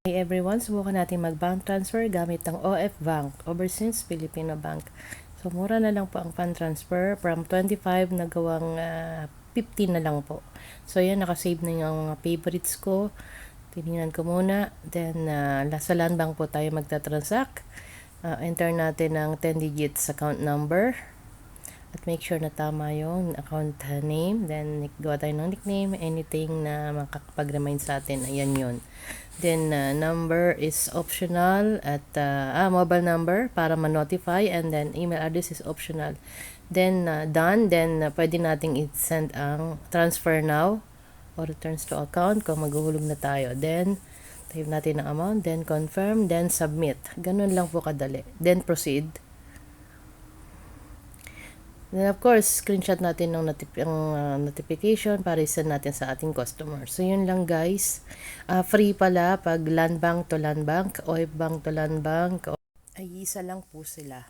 Hey everyone, subukan natin mag-bank transfer gamit ang OF Bank, Overseas Filipino Bank. So, mura na lang po ang fund transfer from 25 nagawang 15 na lang po. So, yan, nakasave na yung mga favorites ko. Tinignan ko muna. Then, sa land bank po tayo magta-transact. Enter natin ang 10 digits account number. At make sure na tama yung account name. Then, gawa tayo ng nickname. Anything na makakapag-remind sa atin. Ayan yun. Then, number is optional at mobile number para ma-notify, and then email address is optional. Then, done. Then, pwede nating i-send ang transfer now or returns to account kung maghuhulog na tayo. Then, type natin ang amount, then confirm, then submit. Ganun lang po kadali. Then, proceed. Then of course, screenshot natin ng notification para i-send natin sa ating customer. So yun lang guys. Free pala pag land bank to land bank, OF bank to land bank. Ay isa lang po sila.